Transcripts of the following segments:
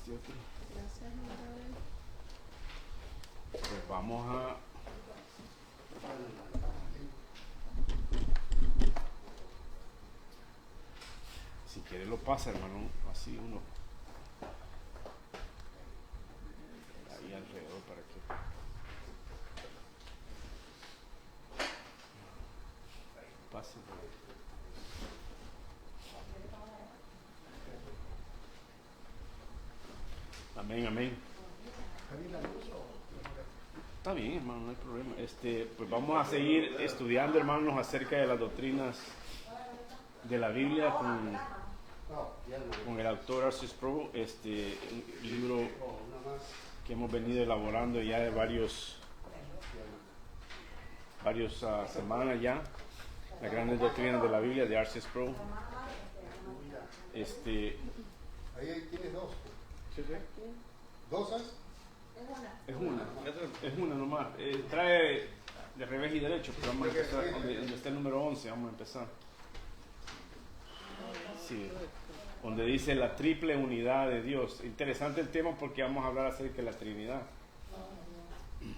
este otro. Gracias, Manuel. Pues vamos a... Si quiere lo pasa, hermano, así uno. Ahí alrededor para que... Pase. Amén, amén. Está bien, hermano, no hay problema. Pues vamos a seguir estudiando, hermanos, acerca de las doctrinas de la Biblia con el autor R.C. Sproul, un libro que hemos venido elaborando ya de varias semanas ya, las grandes doctrinas de la Biblia de R.C. Sproul. Ahí tienes dos. ¿Sí? ¿Dosas? Es una nomás. Trae de revés y derecho, pero vamos a empezar donde está el número 11, vamos a empezar. Sí, donde dice la triple unidad de Dios. Interesante el tema porque vamos a hablar acerca de la Trinidad.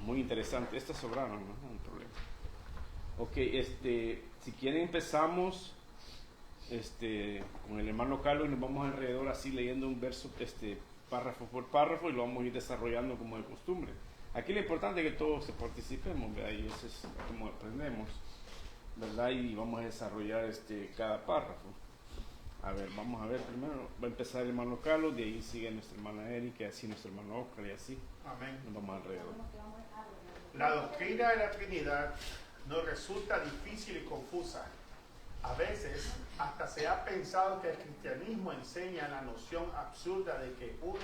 Muy interesante. Estas sobraron, no hay problema. Ok, si quieren empezamos con el hermano Carlos y nos vamos alrededor así leyendo un verso, párrafo por párrafo, y lo vamos a ir desarrollando como de costumbre. Aquí lo importante es que todos participemos, ¿verdad? Y eso es como aprendemos, ¿verdad? Y vamos a desarrollar cada párrafo. A ver, vamos a ver primero. Va a empezar el hermano Carlos, de ahí sigue nuestra hermana Erika, y así nuestro hermano Oscar, y así. Amén. Nos vamos alrededor. La doctrina de la Trinidad nos resulta difícil y confusa. A veces hasta se ha pensado que el cristianismo enseña la noción absurda de que 1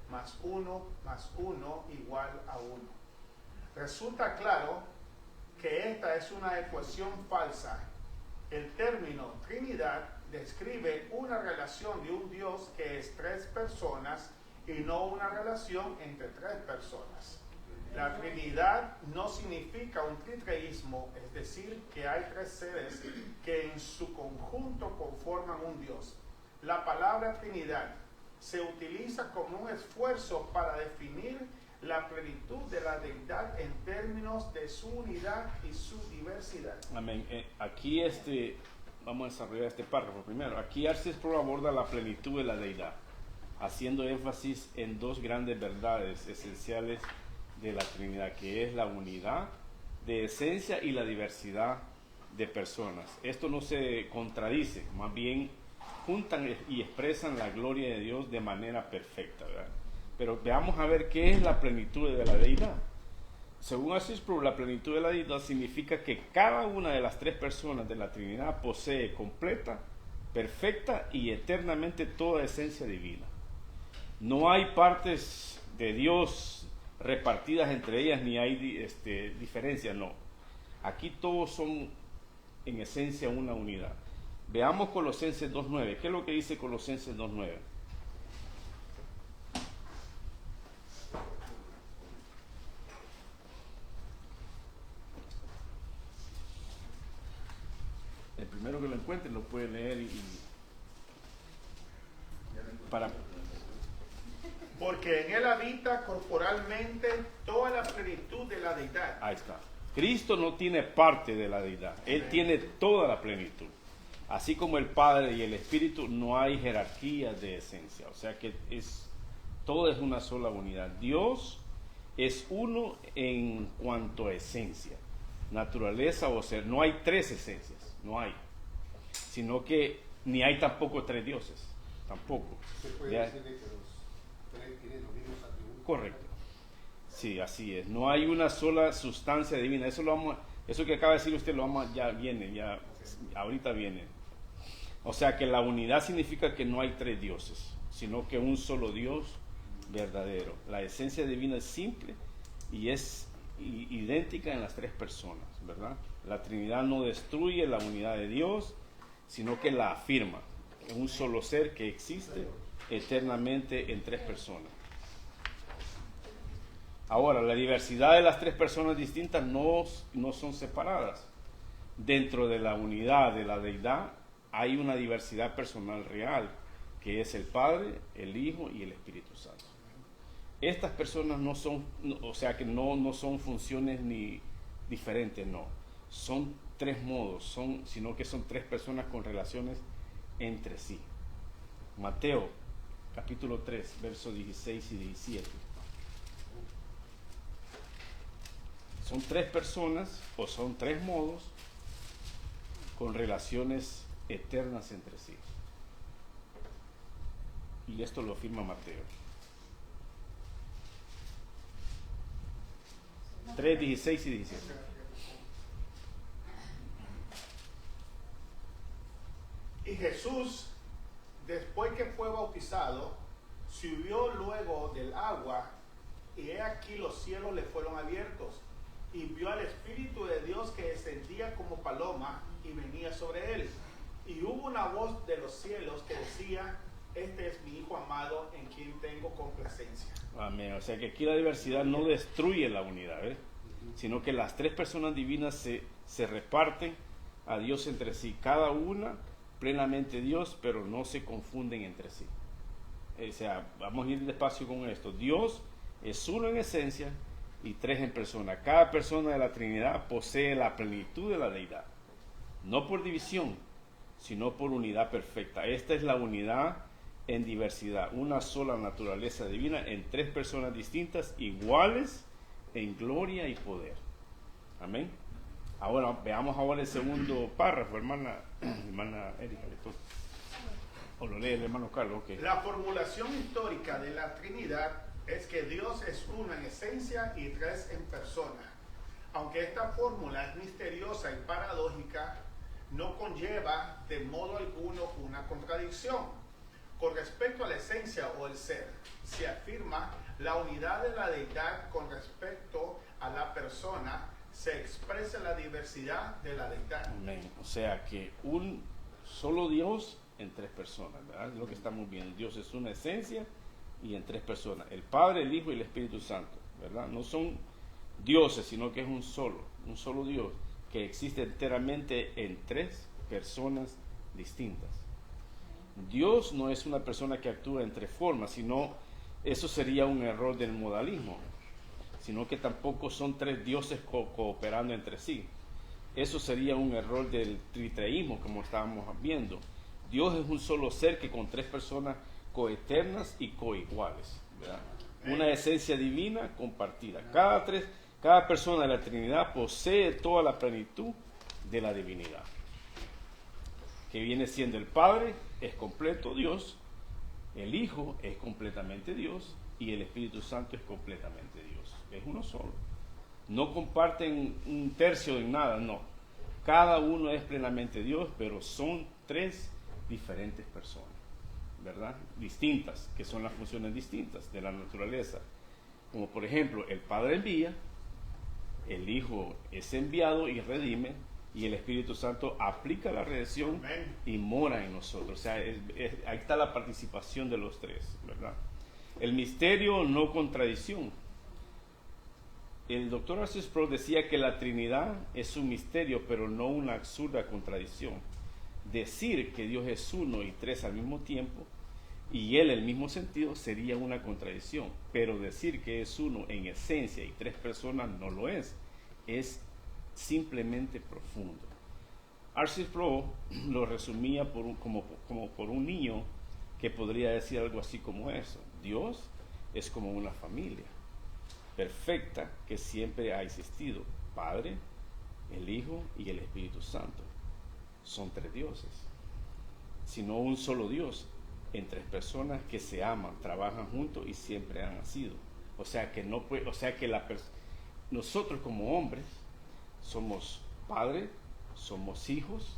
más 1 más 1 igual a 1. Resulta claro que esta es una ecuación falsa. El término Trinidad describe una relación de un Dios que es 3 personas y no una relación entre 3 personas. La Trinidad no significa un tritreísmo, es decir, que hay 3 seres que en su conjunto conforman un Dios. La palabra Trinidad se utiliza como un esfuerzo para definir la plenitud de la deidad en términos de su unidad y su diversidad. Amén. Aquí vamos a desarrollar este párrafo primero. Aquí R.C. Sproul aborda la plenitud de la deidad, haciendo énfasis en 2 grandes verdades esenciales de la Trinidad, que es la unidad de esencia y la diversidad de personas. Esto no se contradice, más bien juntan y expresan la gloria de Dios de manera perfecta, ¿verdad? Pero veamos a ver qué es la plenitud de la deidad. Según R.C. Sproul, la plenitud de la deidad significa que cada una de las 3 personas de la Trinidad posee completa, perfecta y eternamente toda esencia divina. No hay partes de Dios repartidas entre ellas, ni hay diferencias, no. Aquí todos son en esencia una unidad. Veamos Colosenses 2.9. ¿Qué es lo que dice Colosenses 2.9? El primero que lo encuentre lo puede leer Porque en él habita corporalmente toda la plenitud de la deidad. Ahí está. Cristo no tiene parte de la deidad, Él tiene toda la plenitud. Así como el Padre y el Espíritu, no hay jerarquías de esencia, o sea que todo es una sola unidad. Dios es uno en cuanto a esencia, naturaleza o ser. No hay 3 esencias, no hay, sino que ni hay tampoco 3 dioses, tampoco. Se puede decir que los 3 tienen los mismos atributos. Correcto. Sí, así es. No hay una sola sustancia divina. Eso que acaba de decir usted ahorita viene. O sea que la unidad significa que no hay 3 dioses, sino que un solo Dios verdadero. La esencia divina es simple y es idéntica en las 3 personas, ¿verdad? La Trinidad no destruye la unidad de Dios, sino que la afirma. Es un solo ser que existe eternamente en 3 personas. Ahora, la diversidad de las 3 personas distintas no son separadas. Dentro de la unidad de la deidad hay una diversidad personal real, que es el Padre, el Hijo y el Espíritu Santo. Estas personas no son, o sea que no son funciones ni diferentes, no. Son tres modos, sino que son tres personas con relaciones entre sí. Mateo, capítulo 3, versos 16 y 17. Son tres personas o son tres modos con relaciones eternas entre sí. Y esto lo afirma Mateo. 3, 16 y 17. Y Jesús, después que fue bautizado, subió luego del agua, y he aquí los cielos le fueron abiertos, y vio al Espíritu de Dios que descendía como paloma y venía sobre él. Y hubo una voz de los cielos que decía: este es mi Hijo amado, en quien tengo complacencia. Amén. O sea que aquí la diversidad no destruye la unidad, sino que las tres personas divinas se reparten a Dios entre sí, cada una plenamente Dios, pero no se confunden entre sí. O sea, vamos a ir despacio con esto. Dios es uno en esencia y tres en persona. Cada persona de la Trinidad posee la plenitud de la deidad, no por división, sino por unidad perfecta. Esta es la unidad en diversidad, una sola naturaleza divina en tres personas distintas, iguales en gloria y poder. Amén. Ahora veamos ahora el segundo párrafo, hermana Erika, o lo lee el hermano Carlos. Okay. La formulación histórica de la Trinidad es que Dios es uno en esencia y tres en persona. Aunque esta fórmula es misteriosa y paradójica, no conlleva de modo alguno una contradicción. Con respecto a la esencia o el ser, se afirma la unidad de la deidad. Con respecto a la persona, se expresa la diversidad de la deidad. Amén. O sea que un solo Dios en tres personas, ¿verdad? Es lo que estamos viendo. Dios es una esencia y en tres personas. El Padre, el Hijo y el Espíritu Santo, ¿verdad? No son dioses, sino que es un solo Dios que existe enteramente en tres personas distintas. Dios no es una persona que actúa en tres formas, sino eso sería un error del modalismo, sino que tampoco son tres dioses cooperando entre sí. Eso sería un error del tritreísmo, como estábamos viendo. Dios es un solo ser que con tres personas coeternas y coiguales, ¿verdad? Una esencia divina compartida. Cada persona de la Trinidad posee toda la plenitud de la divinidad, que viene siendo el Padre, es completo Dios, el Hijo es completamente Dios y el Espíritu Santo es completamente Dios. Es uno solo. No comparten un tercio en nada, no. Cada uno es plenamente Dios, pero son tres diferentes personas, ¿verdad? Distintas, que son las funciones distintas de la naturaleza. Como por ejemplo, el Padre envía, el Hijo es enviado y redime, y el Espíritu Santo aplica la redención y mora en nosotros. O sea, ahí está la participación de los tres, ¿verdad? El misterio, no contradicción. El doctor Arcis Sproul decía que la Trinidad es un misterio, pero no una absurda contradicción. Decir que Dios es uno y tres al mismo tiempo, y Él en el mismo sentido, sería una contradicción. Pero decir que es uno en esencia y tres personas no lo es. Es simplemente profundo. Arcis Sproul lo resumía como por un niño que podría decir algo así como eso. Dios es como una familia perfecta que siempre ha existido. Padre, el Hijo y el Espíritu Santo. Son tres dioses, sino un solo Dios en tres personas que se aman, trabajan juntos y siempre han sido. O sea que nosotros como hombres somos padres, somos hijos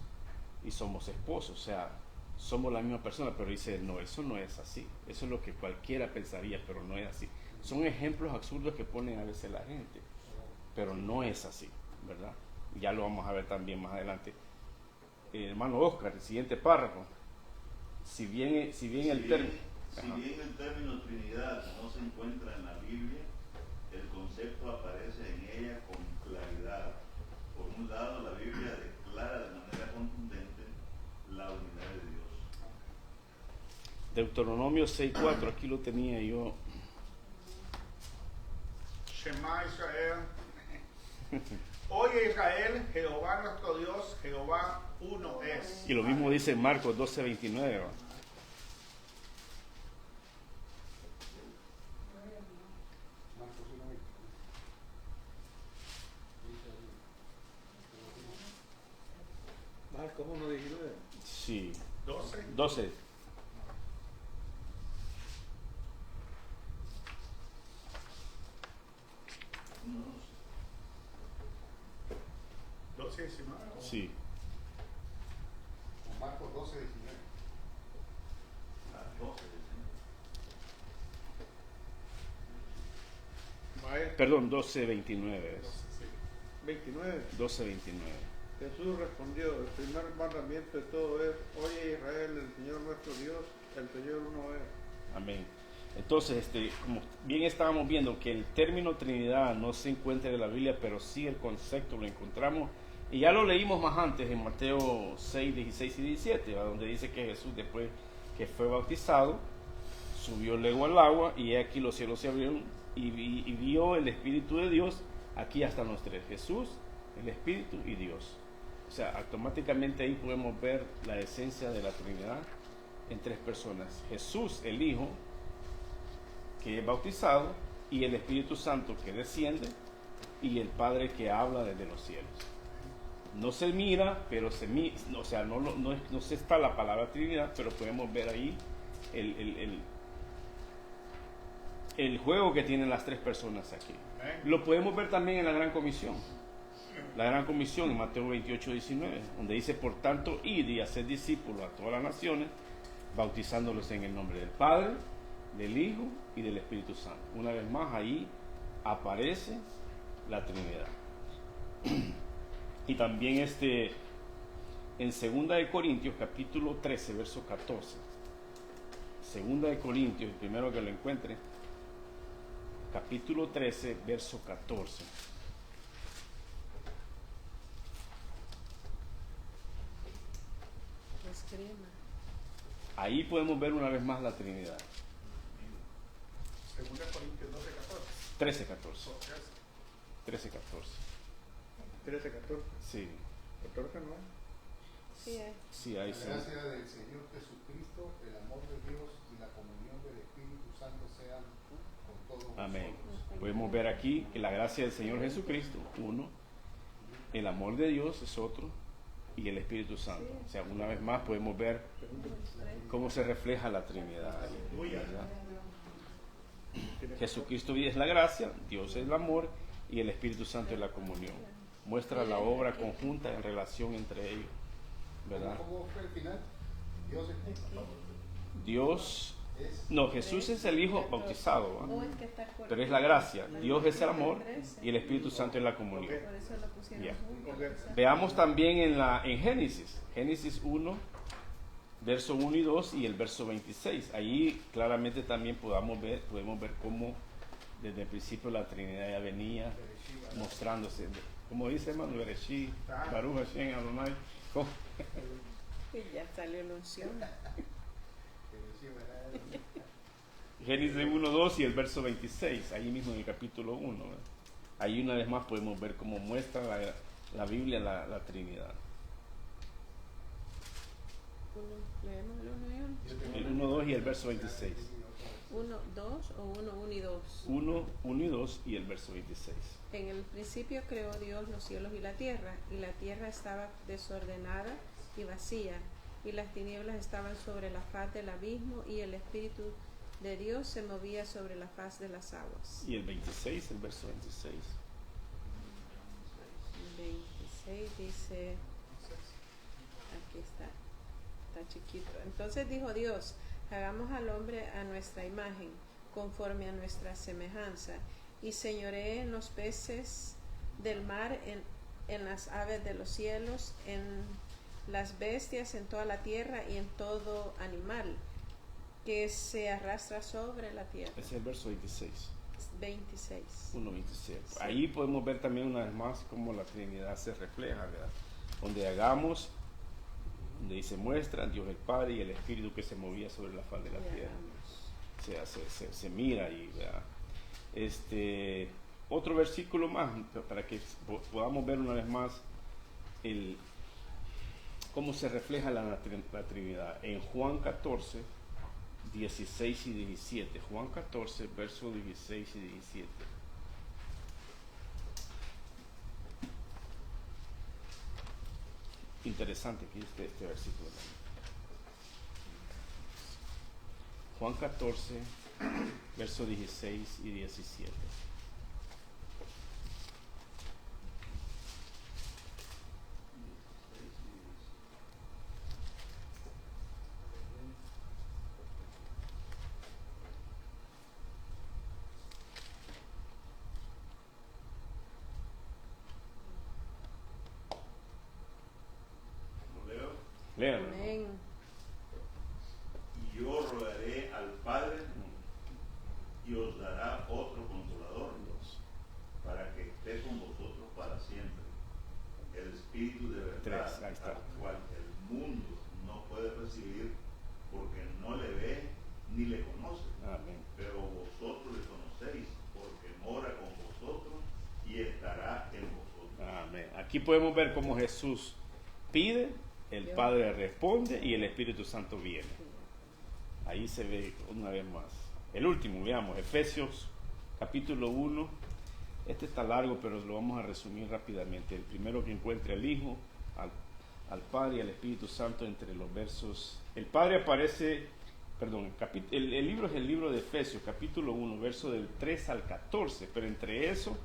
y somos esposos. O sea, somos la misma persona, pero dice, no, eso no es así. Eso es lo que cualquiera pensaría, pero no es así. Son ejemplos absurdos que ponen a veces la gente, pero no es así, ¿verdad? Ya lo vamos a ver también más adelante. Hermano Oscar, el siguiente párrafo. Si bien el término Trinidad no se encuentra en la Biblia, el concepto aparece en ella con claridad. Por un lado, la Biblia declara de manera contundente la unidad de Dios. Deuteronomio 6:4, aquí lo tenía yo. Shema Israel. Oye Israel, Jehová nuestro Dios, Jehová uno es. Y lo mismo dice en Marcos 12:29. ¿va? Marcos 1:20. Marcos 1:19. Sí, 12. 12. No, 19. Sí. O Marcos 12:19. las 12 Maestro, Perdón, 12:29. 29. 12:29. Jesús respondió, el primer mandamiento de todo es, oye Israel, el Señor nuestro Dios, el Señor uno es. Amén. Entonces, como bien estábamos viendo que el término Trinidad no se encuentra en la Biblia, pero sí el concepto lo encontramos. Y ya lo leímos más antes en Mateo 6, 16 y 17, ¿va? Donde dice que Jesús, después que fue bautizado, subió luego al agua y aquí los cielos se abrieron y vio el Espíritu de Dios. Aquí están los tres, Jesús, el Espíritu y Dios. O sea, automáticamente ahí podemos ver la esencia de la Trinidad en tres personas. Jesús, el Hijo, que es bautizado, y el Espíritu Santo que desciende, y el Padre que habla desde los cielos. No se mira, pero se mira, o sea, no se está la palabra Trinidad, pero podemos ver ahí el juego que tienen las tres personas aquí. Lo podemos ver también en la Gran Comisión. La Gran Comisión en Mateo 28:19, donde dice, por tanto, id y haced discípulos a todas las naciones, bautizándolos en el nombre del Padre, del Hijo y del Espíritu Santo. Una vez más, ahí aparece la Trinidad. Y también en 2 de Corintios, capítulo 13, verso 14. 2 de Corintios, el primero que lo encuentre, capítulo 13, verso 14. Ahí podemos ver una vez más la Trinidad. Segunda Corintios 12, 14. 13, 14. 13, 14. 13, 14. Sí, 14 no. Sí, sí, ahí La sí. gracia del Señor Jesucristo, el amor de Dios y la comunión del Espíritu Santo sean con todos Amén. vosotros. Podemos ver aquí que la gracia del Señor Jesucristo, uno, el amor de Dios es otro, y el Espíritu Santo. O sea, una vez más podemos ver cómo se refleja la Trinidad ahí, ¿verdad? Jesucristo es la gracia, Dios es el amor y el Espíritu Santo es la comunión. Muestra la obra conjunta en relación entre ellos, ¿verdad? ¿Cómo fue el final? Dios es Dios, no, Jesús es el Hijo bautizado, ¿va? O el que está por- Pero es la gracia, Dios es el amor y el Espíritu Santo es la comunión. Por eso lo pusieron Ya. juntos, Ok. quizás. Veamos también en Génesis 1, verso 1 y 2 y el verso 26. Ahí claramente también podemos ver cómo desde el principio la Trinidad ya venía mostrándose. Como dice hermano, Bereshit, Baruch Hashem Adonai. ¿Cómo? Y ya salió la unción. Génesis 1, 2 y el verso 26, ahí mismo en el capítulo 1. ¿verdad? Ahí una vez más podemos ver cómo muestra la Biblia la Trinidad. Leemos el 1 y 1. El 1, 2 y el verso 26. 1, 2 o 1, 1 y 2. 1, 1 y 2 y el verso 26. En el principio creó Dios los cielos y la tierra estaba desordenada y vacía, y las tinieblas estaban sobre la faz del abismo, y el Espíritu de Dios se movía sobre la faz de las aguas. Y el 26, el verso 26. 26 dice, aquí está chiquito. Entonces dijo Dios, hagamos al hombre a nuestra imagen, conforme a nuestra semejanza, y señoree en los peces del mar, en las aves de los cielos, en las bestias, en toda la tierra y en todo animal que se arrastra sobre la tierra. Ese es el verso 26. 26. 1:26. Ahí podemos ver también una vez más cómo la Trinidad se refleja, ¿verdad? Donde hagamos donde dice muestra Dios el Padre y el Espíritu que se movía sobre la faz de la tierra. O sea, se mira ahí, ¿verdad? Otro versículo más para que podamos ver una vez más cómo se refleja la Trinidad. En Juan 14, 16 y 17. Juan 14, versos 16 y 17. Interesante aquí este versículo. Juan 14, versos 16 y 17. ¿Lo leo? Léanlo. Amén. Y yo rogaré al Padre y os dará otro consolador para que esté con vosotros para siempre. El Espíritu de verdad, Tres, ahí está. al cual el mundo no puede recibir porque no le ve ni le conoce. Amén. Pero vosotros le conocéis porque mora con vosotros y estará en vosotros. Amén. Aquí podemos ver cómo Jesús pide, el Padre responde y el Espíritu Santo viene. Ahí se ve una vez más. El último, veamos, Efesios capítulo 1. Este está largo, pero lo vamos a resumir rápidamente. El primero que encuentra el Hijo, al Padre y al Espíritu Santo entre los versos. El Padre aparece, perdón, el libro es el libro de Efesios, capítulo 1, verso del 3 al 14, pero entre eso,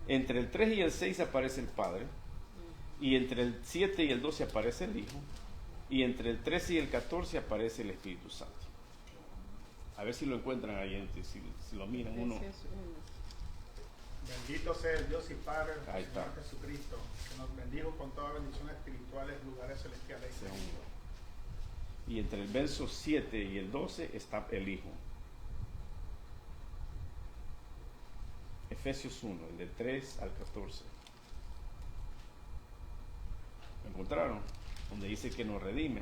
entre el 3 y el 6 aparece el Padre, y entre el 7 y el 12 aparece el Hijo, y entre el 13 y el 14 aparece el Espíritu Santo. A ver si lo encuentran ahí, si lo miran uno. Efesios 1. Bendito sea el Dios y Padre de Ahí nuestro está. Señor Jesucristo, que nos bendijo con toda bendición espiritual en lugares celestiales. Y entre el verso 7 y el 12 está el Hijo. Efesios 1, el del 3 al 14. ¿Lo encontraron? Donde dice que nos redime.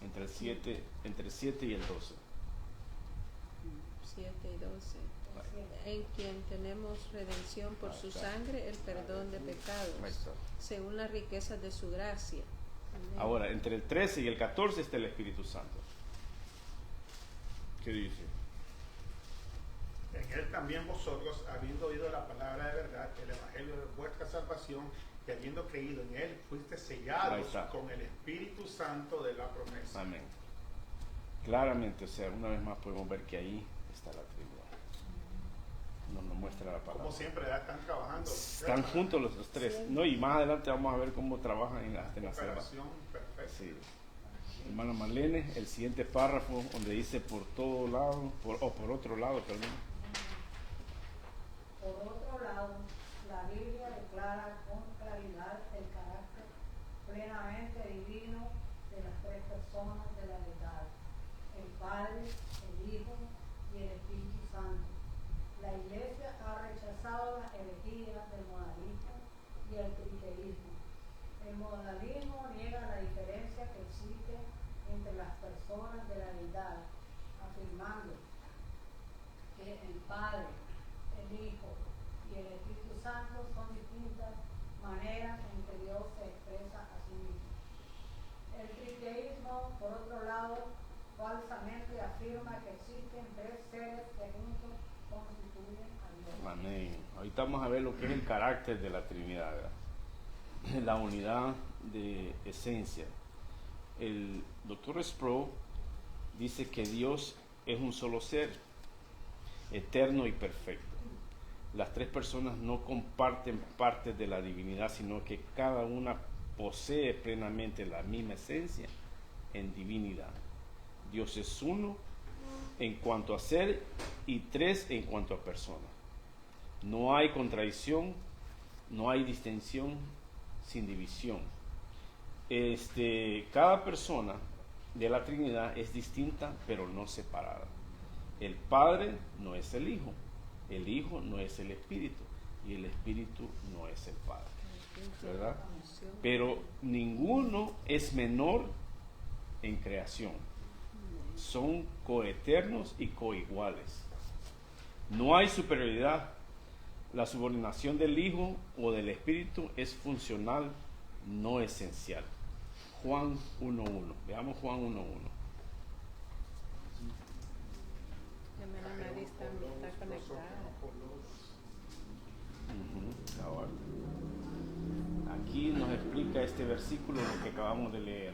Entre el 7 y el 12. 7 y 12. En quien tenemos redención por su sangre, el perdón de pecados, Ahí está. según las riquezas de su gracia. Amén. Ahora, entre el 13 y el 14 está el Espíritu Santo. ¿Qué dice? En él también vosotros, habiendo oído la palabra de verdad, el evangelio de vuestra salvación, y habiendo creído en él, fuiste Ahí sellados está. con el Espíritu Santo de la promesa. Amén. Claramente, o sea, una vez más podemos ver que ahí está la Trinidad. Nos muestra la palabra. Como siempre, ya están trabajando. Están juntos los tres. Sí. No, y más adelante vamos a ver cómo trabajan en la selva. Operación perfecta. Sí. Hermana Marlene, el siguiente párrafo donde dice por todo lado, por otro lado, perdón. Por otro lado, la Biblia declara con claridad el carácter plenamente divino de las tres personas de la deidad, el Padre, el Hijo y el Espíritu Santo. La Iglesia ha rechazado la herejía del modalismo y el triteísmo. El modalismo niega la diferencia que existe entre las personas de la deidad, afirmando que el Padre, el Hijo y el Espíritu Santo son distintas maneras en que Dios se expresa a sí mismo. El triteísmo, por otro lado, falsamente afirma que existen tres seres que juntos constituyen a Dios. Amén. Ahorita vamos a ver lo que es el carácter de la Trinidad, ¿verdad? La unidad de esencia. El Dr. Sproul dice que Dios es un solo ser, eterno y perfecto. Las tres personas no comparten partes de la divinidad, sino que cada una posee plenamente la misma esencia en divinidad. Dios es uno en cuanto a ser y tres en cuanto a persona. No hay contradicción, no hay distinción sin división. Cada persona de la Trinidad es distinta, pero no separada. El Padre no es el Hijo no es el Espíritu y el Espíritu no es el Padre. ¿verdad? Pero ninguno es menor en creación. Son coeternos y coiguales. No hay superioridad. La subordinación del Hijo o del Espíritu es funcional, no esencial. Juan 1.1. Veamos Juan 1.1. Nadie está conectada. Ahora, aquí nos explica este versículo lo que acabamos de leer.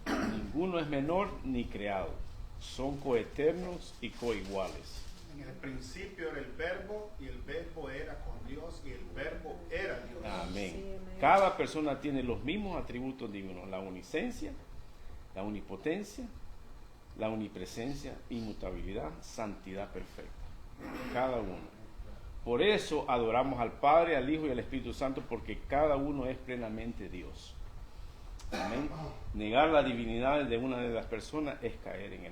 Ninguno es menor ni creado. Son coeternos y coiguales. En el principio era el verbo y el verbo era con Dios y el verbo era Dios. Amén. Sí, amén. Cada persona tiene los mismos atributos divinos: la unicencia, la unipotencia, la omnipresencia, inmutabilidad, santidad perfecta. Cada uno. Por eso adoramos al Padre, al Hijo y al Espíritu Santo, porque cada uno es plenamente Dios. Amén. Negar la divinidad de una de las personas es caer en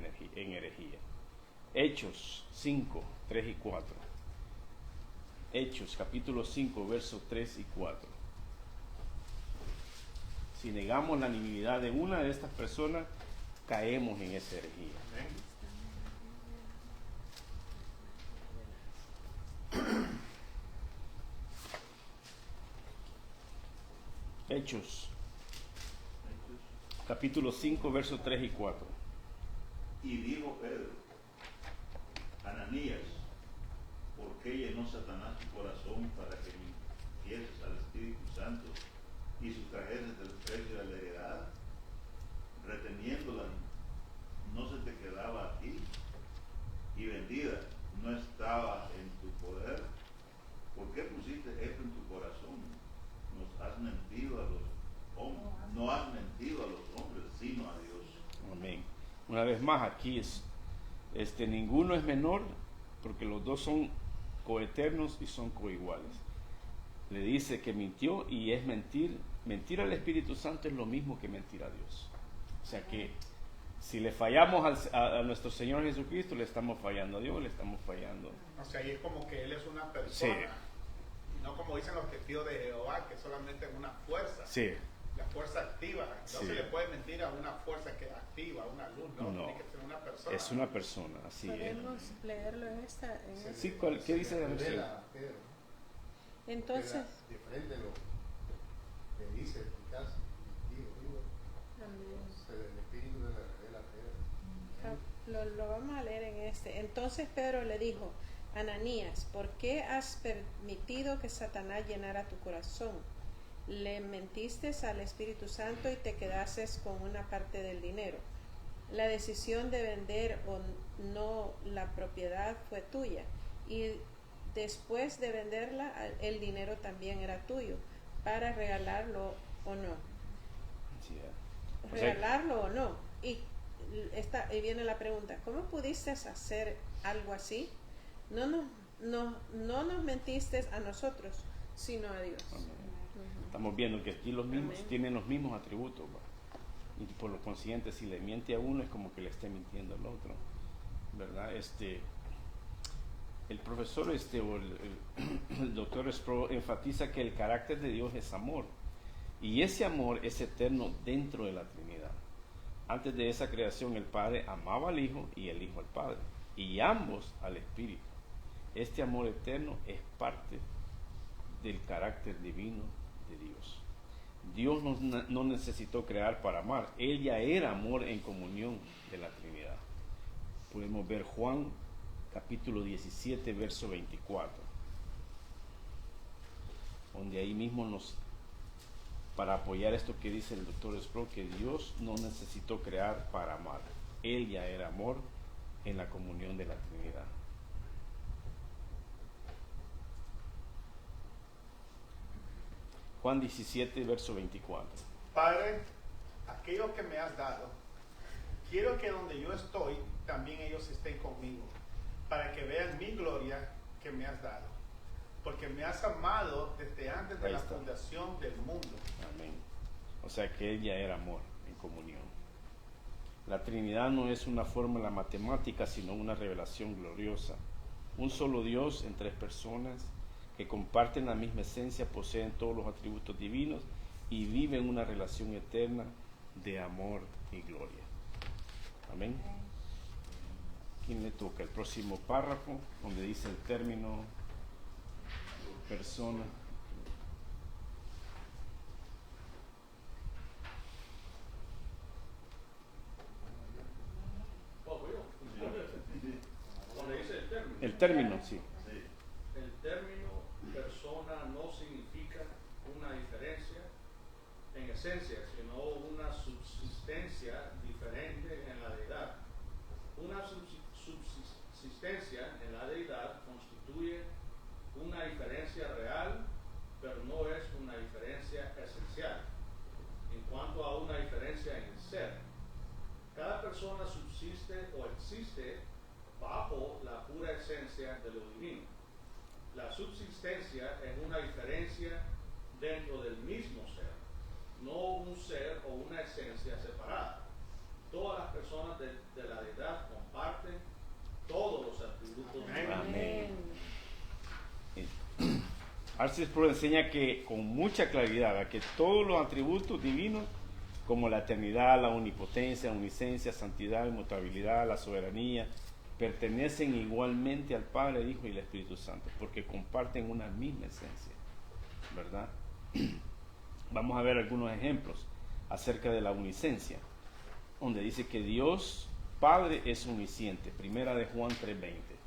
herejía. Hechos 5, 3 y 4. Hechos capítulo 5, versos 3 y 4. Si negamos la divinidad de una de estas personas, caemos en esa herejía. Hechos capítulo 5, versos 3 y 4. Y dijo Pedro: Ananías, ¿por qué llenó Satanás tu corazón para que mintieses al Espíritu Santo y sustrajeses del precio de la heredad? Reteniéndola, no se te quedaba a ti, y vendida no estaba en tu poder. ¿Por qué pusiste esto en tu corazón? Nos has mentido a los hombres, no has mentido a los hombres, sino a Dios. Amén. Una vez más, aquí es ninguno es menor, porque los dos son coeternos y son coiguales. Le dice que mintió, y es mentir. Mentir al Espíritu Santo es lo mismo que mentir a Dios. O sea que si le fallamos a nuestro Señor Jesucristo, le estamos fallando a Dios, le estamos fallando. O sea, ahí es como que Él es una persona. Sí. No como dicen los testigos de Jehová, que solamente es una fuerza. Sí. La fuerza activa. No Sí. se le puede mentir a una fuerza que activa, a una luz, no. No. Tiene que ser una persona. Es una persona, así es. Podemos leerlo en esta. Sí, ¿qué dice la versión? Revela, Pedro, Entonces, revela diferente lo que dice, quizás, digo, amén. el Espíritu le revela a Pedro. Lo vamos a leer en este. Entonces Pedro le dijo: Ananías, ¿por qué has permitido que Satanás llenara tu corazón? Le mentiste al Espíritu Santo y te quedases con una parte del dinero. La decisión de vender o no la propiedad fue tuya, y después de venderla el dinero también era tuyo, para regalarlo o no. Sí, o sea, Regalarlo o no. Y viene la pregunta: ¿cómo pudiste hacer algo así? No nos mentiste a nosotros, sino a Dios. amén. Estamos viendo que aquí los mismos Amén. tienen los mismos atributos, ¿va? Y por lo consiguiente, si le miente a uno, es como que le esté mintiendo al otro, ¿verdad? El profesor o el doctor Sproul enfatiza que el carácter de Dios es amor, y ese amor es eterno dentro de la Trinidad. Antes de esa creación, el Padre amaba al Hijo y el Hijo al Padre, y ambos al Espíritu. Este amor eterno es parte del carácter divino de Dios. Dios no necesitó crear para amar. Él ya era amor en comunión de la Trinidad. Podemos ver Juan capítulo 17, verso 24. Donde ahí mismo para apoyar esto que dice el doctor Sproul, que Dios no necesitó crear para amar. Él ya era amor en la comunión de la Trinidad. Juan 17, verso 24. Padre, aquello que me has dado, quiero que donde yo estoy, también ellos estén conmigo, para que vean mi gloria que me has dado. Porque me has amado desde antes de Ahí la está. fundación del mundo. Amén. O sea que Él ya era amor en comunión. La Trinidad no es una fórmula matemática, sino una revelación gloriosa. Un solo Dios en tres personas, que comparten la misma esencia, poseen todos los atributos divinos y viven una relación eterna de amor y gloria. Amén. ¿Quién le toca? El próximo párrafo, donde dice el término persona. Donde dice el término. El término, sí. Sí. El término persona no significa una diferencia en esencia, sino una subsistencia diferente en la deidad. Una subsistencia en la deidad constituye una diferencia real, pero no es una diferencia esencial. En cuanto a una diferencia en el ser, cada persona subsiste o existe bajo la pura esencia de lo divino. La subsistencia es una diferencia dentro del mismo ser, no un ser o una esencia separada. Todas las personas de la deidad comparten todos los atributos divinos. Amén. R.C. Sproul enseña que con mucha claridad a que todos los atributos divinos, como la eternidad, la omnipotencia, la omnisciencia, santidad, inmutabilidad, la soberanía, pertenecen igualmente al Padre, Hijo y el Espíritu Santo, porque comparten una misma esencia, ¿verdad? Vamos a ver algunos ejemplos acerca de la omnisciencia, donde dice que Dios Padre es omnisciente. Primera de Juan 3:20.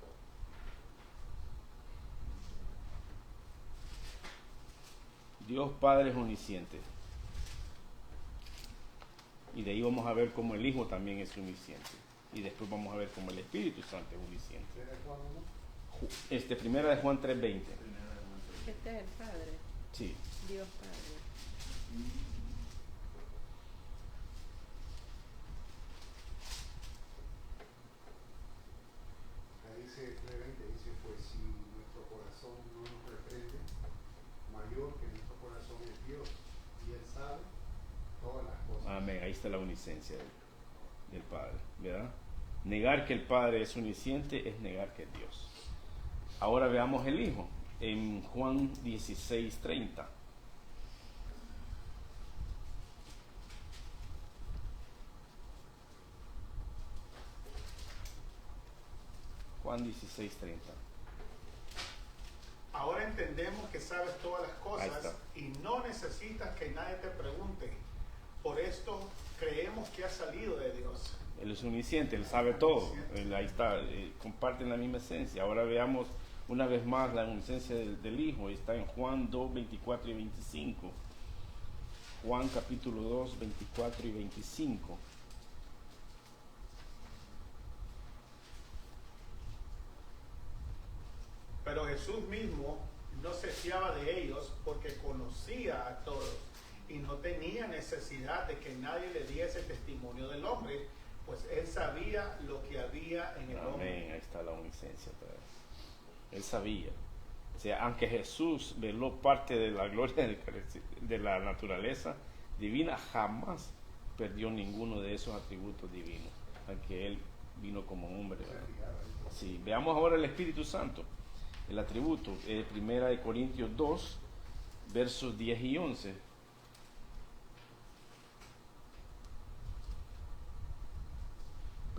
Dios Padre es omnisciente. Y de ahí vamos a ver cómo el Hijo también es omnisciente. Y después vamos a ver cómo el Espíritu Santo es omnisciente. Primera de Juan 3:20. Este es el Padre, Sí. Dios Padre. Ahí dice 3:20, dice, pues si nuestro corazón no nos reprende, mayor que nuestro corazón es Dios, y Él sabe todas las cosas. Amén. Ahí está la omnisciencia del Padre, ¿verdad? Negar que el Padre es omnisciente es negar que es Dios. Ahora veamos el Hijo en Juan 16:30. Juan 16:30. Ahora entendemos que sabes todas las Ahí cosas está. y no necesitas que nadie te pregunte. Por esto creemos que has salido de Dios. Él es omnisciente, Él sabe todo. Ahí está, comparten la misma esencia. Ahora veamos una vez más la omnisciencia del Hijo. Está en Juan 2, 24 y 25. Juan capítulo 2, 24 y 25. Pero Jesús mismo no se fiaba de ellos porque conocía a todos y no tenía necesidad de que nadie le diese testimonio del hombre, pues él sabía lo que había en el hombre. Amén, ahí está la omnisciencia otra vez. Él sabía. O sea, aunque Jesús veló parte de la gloria de la naturaleza divina, jamás perdió ninguno de esos atributos divinos, aunque Él vino como hombre, ¿verdad? Sí, veamos ahora el Espíritu Santo, el atributo, Primera de Corintios 2, versos 10 y 11.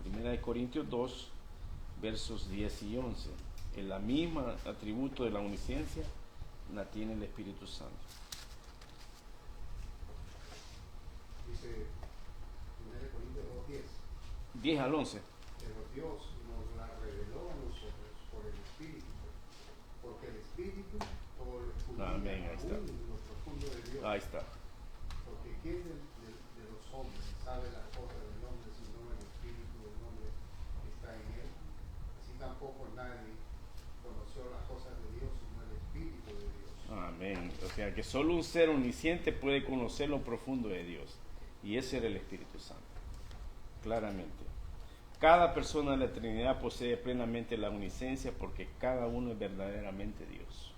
Primera de Corintios 2, versos 10 y 11. En la misma atributo de la omnisciencia la tiene el Espíritu Santo. Dice 1 Corintios 2:10. 10 al 11. Pero Dios nos la reveló a nosotros por el Espíritu, porque el Espíritu todo lo escudriña, Amén, ahí está. aún en lo profundo de Dios. Ahí está. Porque ¿quién de los hombres sabe las cosas del hombre sino el Espíritu del hombre que está en él? Así tampoco nadie conoció las cosas de Dios sino el Espíritu de Dios. Amén. O sea que solo un ser omnisciente puede conocer lo profundo de Dios. Y ese era el Espíritu Santo. Claramente. Cada persona de la Trinidad posee plenamente la omnisciencia porque cada uno es verdaderamente Dios.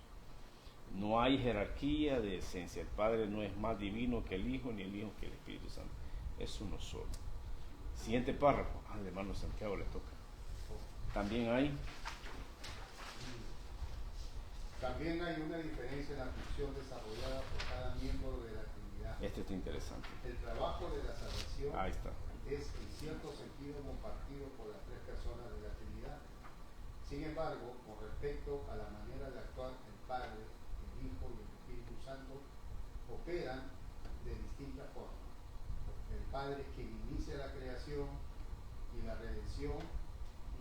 No hay jerarquía de esencia. El Padre no es más divino que el Hijo, ni el Hijo que el Espíritu Santo. Es uno solo. Siguiente párrafo. Al hermano Santiago le toca. También hay También hay una diferencia en la función desarrollada por cada miembro de la Trinidad. Este está interesante. El trabajo de la salvación Ahí está. es en cierto sentido compartido por las tres personas de la Trinidad. Sin embargo, con respecto a la manera de actuar, el Padre, el Hijo y el Espíritu Santo operan de distintas formas. El Padre es quien inicia la creación y la redención,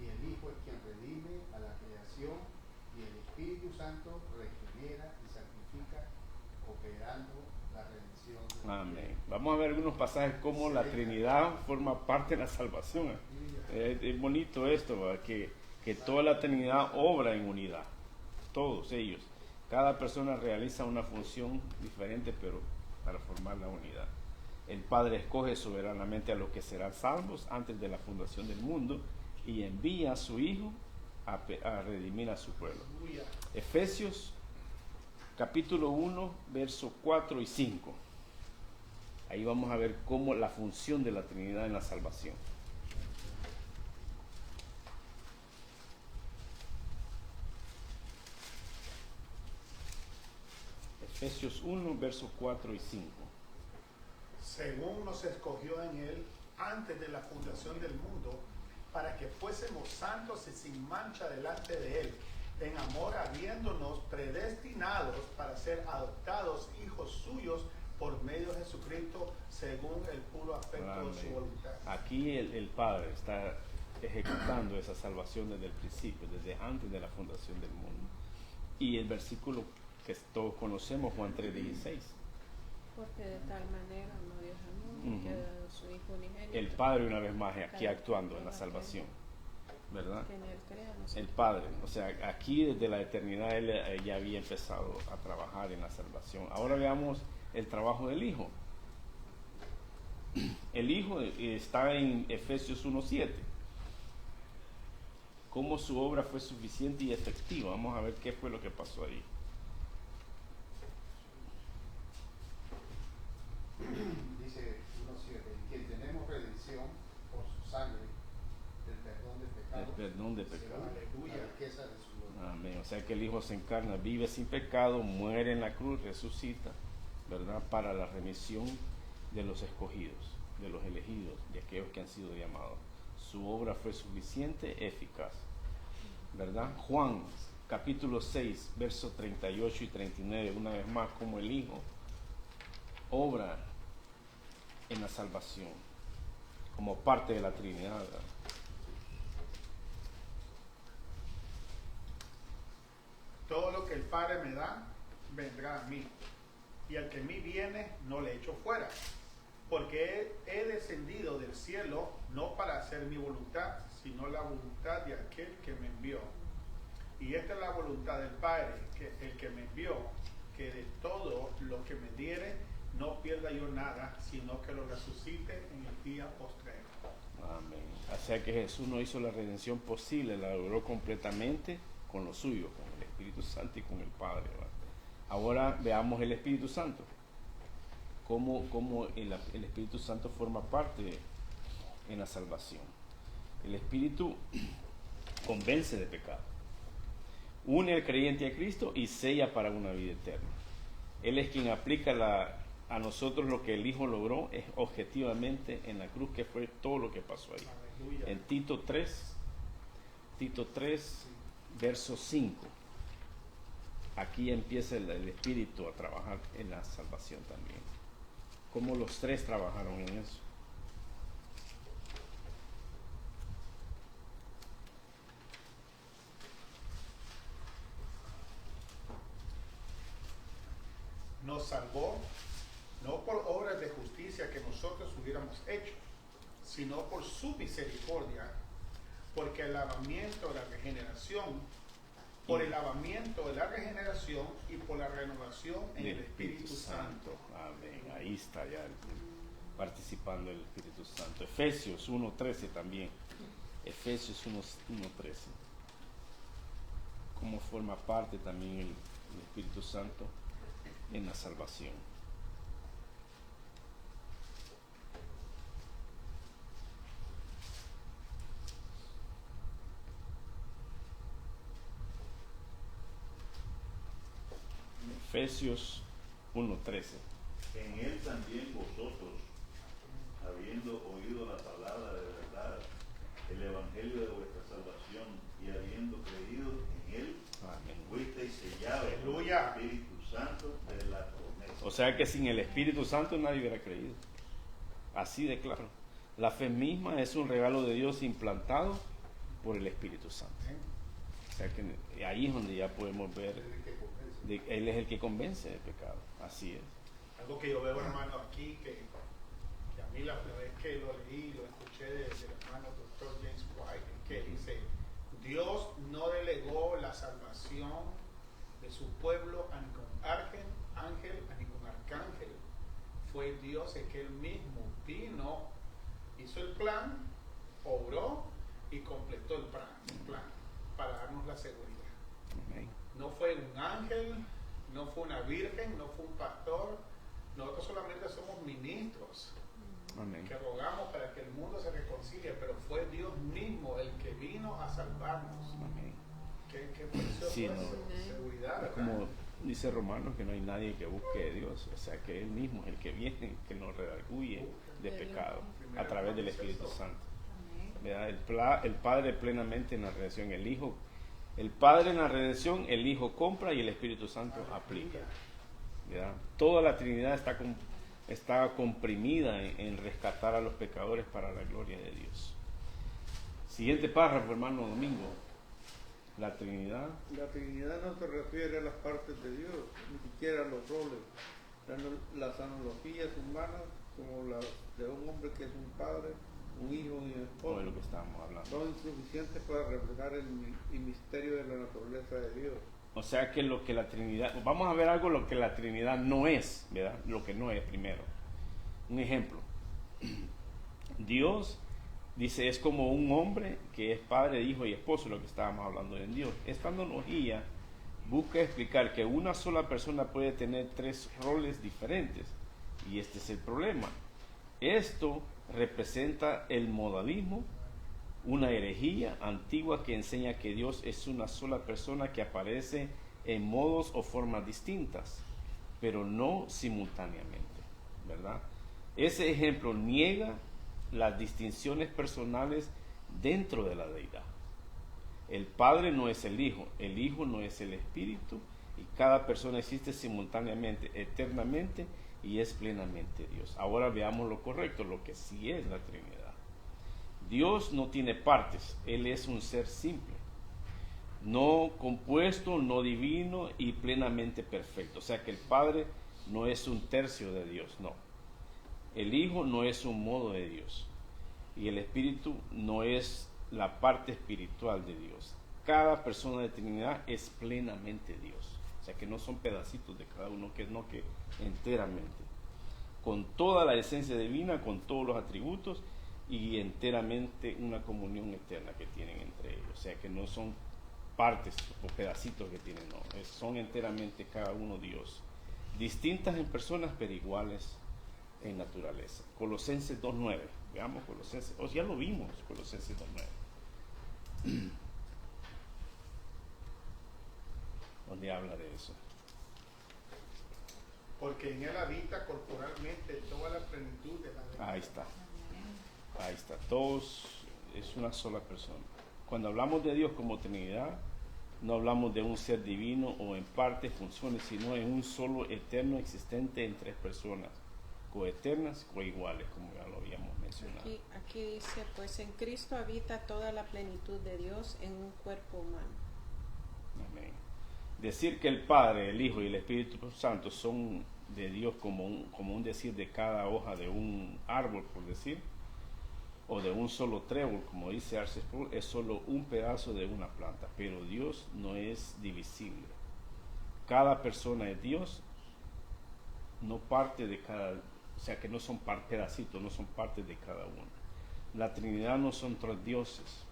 y el Hijo es quien redime a la creación, y el Espíritu Santo regenera y santifica, operando la redención. Amén. Vamos a ver algunos pasajes como la Trinidad forma parte de la salvación. Es bonito esto, ¿verdad? Que toda la Trinidad obra en unidad. Todos ellos. Cada persona realiza una función diferente, pero para formar la unidad. El Padre escoge soberanamente a los que serán salvos antes de la fundación del mundo y envía a su Hijo a redimir a su pueblo. Efesios capítulo 1, versos 4 y 5. Ahí vamos a ver cómo la función de la Trinidad en la salvación. Efesios 1, versos 4 y 5. Según nos escogió en él antes de la fundación del mundo, para que fuésemos santos y sin mancha delante de él, en amor habiéndonos predestinados para ser adoptados hijos suyos por medio de Jesucristo, según el puro afecto de su voluntad. Aquí el Padre está ejecutando esa salvación desde el principio, desde antes de la fundación del mundo. Y el versículo que todos conocemos, Juan 3:16. Porque de tal manera amó Dios al mundo, que ha dado su Hijo unigénito. El Padre una vez más aquí actuando en la salvación, ¿verdad? Que en él crea, nosotros. El Padre, o sea, aquí desde la eternidad Él ya había empezado a trabajar en la salvación. Ahora veamos el trabajo del Hijo. El Hijo está en Efesios 1:7. Cómo su obra fue suficiente y efectiva. Vamos a ver qué fue lo que pasó ahí. Dice 1:7, en quien tenemos redención por su sangre, del perdón de pecados, El perdón de pecados. según la riqueza de su gloria. Amén. O sea que el Hijo se encarna, vive sin pecado, muere en la cruz, resucita, ¿verdad? Para la remisión de los escogidos, de los elegidos, de aquellos que han sido llamados. Su obra fue suficiente, eficaz, ¿verdad? Juan, capítulo 6, versos 38 y 39, una vez más, como el Hijo obra en la salvación, como parte de la Trinidad, ¿verdad? Todo lo que el Padre me da, vendrá a mí. Y al que en mí viene, no le echo fuera. Porque he descendido del cielo, no para hacer mi voluntad, sino la voluntad de aquel que me envió. Y esta es la voluntad del Padre, que el que me envió, que de todo lo que me diere, no pierda yo nada, sino que lo resucite en el día postrero. Amén. O sea que Jesús no hizo la redención posible, la logró completamente con lo suyo, con el Espíritu Santo y con el Padre, ¿verdad? Ahora veamos el Espíritu Santo. Cómo el Espíritu Santo forma parte en la salvación. El Espíritu convence de pecado, une al creyente a Cristo y sella para una vida eterna. Él es quien aplica a nosotros lo que el Hijo logró es objetivamente en la cruz, que fue todo lo que pasó ahí. Aleluya. En Tito 3, verso 5. Aquí empieza el Espíritu a trabajar en la salvación también. Como los tres trabajaron en eso. Nos salvó no por obras de justicia que nosotros hubiéramos hecho, sino por su misericordia, porque el lavamiento de la regeneración, por el lavamiento de la regeneración y por la renovación en el Espíritu Santo. Amén. Ahí está ya participando el Espíritu Santo. Efesios 1:13 también. Efesios 1:13. Cómo forma parte también el Espíritu Santo en la salvación. Efesios 1:13. En él también vosotros, habiendo oído la palabra de verdad, el evangelio de vuestra salvación, y habiendo creído en él, Amén. fuisteis sellados con el Aleluya. Espíritu Santo de la promesa. O sea que sin el Espíritu Santo nadie hubiera creído. Así de claro. La fe misma es un regalo de Dios implantado por el Espíritu Santo. O sea que ahí es donde ya podemos ver, Él es el que convence del pecado. Así es. Algo que yo veo, hermano, aquí, que a mí la vez que lo leí, lo escuché del hermano Dr. James White, que dice, Dios no delegó la salvación de su pueblo a ningún ángel, a ningún arcángel. Fue Dios el que él mismo vino, hizo el plan, obró y completó el plan para darnos la seguridad. Amén. No fue un ángel, no fue una virgen, no fue un pastor. Nosotros solamente somos ministros Amén. que rogamos para que el mundo se reconcilie, pero fue Dios mismo el que vino a salvarnos. Amén. Qué precioso Sí, es no. seguridad, ¿verdad? Como dice Romanos, que no hay nadie que busque a Dios. O sea que Él mismo es el que viene, que nos redarguye de pecado a través del Espíritu Santo. ¿Verdad? El Padre plenamente en la redención, el Padre en la redención, el Hijo compra y el Espíritu Santo aplica. ¿Verdad? Toda la Trinidad está comprimida en rescatar a los pecadores para la gloria de Dios. Siguiente párrafo, hermano Domingo. La Trinidad. La Trinidad no se refiere a las partes de Dios, ni siquiera a los roles. Las analogías humanas, como las de un hombre que es un padre, un hijo y un O esposo, de lo que estábamos hablando. son insuficientes para reflejar el misterio de la naturaleza de Dios. O sea que lo que la Trinidad, vamos a ver algo lo que la Trinidad no es, ¿verdad? Lo que no es primero. Un ejemplo. Dios dice es como un hombre que es padre, hijo y esposo, lo que estábamos hablando en Dios. Esta analogía busca explicar que una sola persona puede tener tres roles diferentes y este es el problema. Esto representa el modalismo, una herejía antigua que enseña que Dios es una sola persona que aparece en modos o formas distintas, pero no simultáneamente, ¿verdad? Ese ejemplo niega las distinciones personales dentro de la deidad. El Padre no es el Hijo no es el Espíritu, y cada persona existe simultáneamente, eternamente, y es plenamente Dios. Ahora veamos lo correcto, lo que sí es la Trinidad. Dios no tiene partes, Él es un ser simple, no compuesto, no divino y plenamente perfecto. O sea que el Padre no es un tercio de Dios, no. El Hijo no es un modo de Dios y el Espíritu no es la parte espiritual de Dios. Cada persona de Trinidad es plenamente Dios. O sea que no son pedacitos de cada uno, que enteramente. Con toda la esencia divina, con todos los atributos y enteramente una comunión eterna que tienen entre ellos. O sea que no son partes o pedacitos que tienen, no. Son enteramente cada uno Dios. Distintas en personas, pero iguales en naturaleza. Colosenses 2.9. Veamos Colosenses. Ya lo vimos, Colosenses 2.9. Donde habla de eso. Porque en él habita corporalmente toda la plenitud de la deidad. Ahí está. Todos es una sola persona. Cuando hablamos de Dios como Trinidad, no hablamos de un ser divino o en parte funciones, sino en un solo eterno existente en tres personas, coeternas, coiguales, como ya lo habíamos mencionado. Aquí dice, pues en Cristo habita toda la plenitud de Dios en un cuerpo humano. Amén. Decir que el Padre, el Hijo y el Espíritu Santo son de Dios como un decir de cada hoja de un árbol, por decir, o de un solo trébol, como dice R.C. Sproul, es solo un pedazo de una planta, pero Dios no es divisible. Cada persona es Dios, no parte de cada, o sea que no son pedacitos, no son partes de cada uno. La Trinidad no son tres dioses,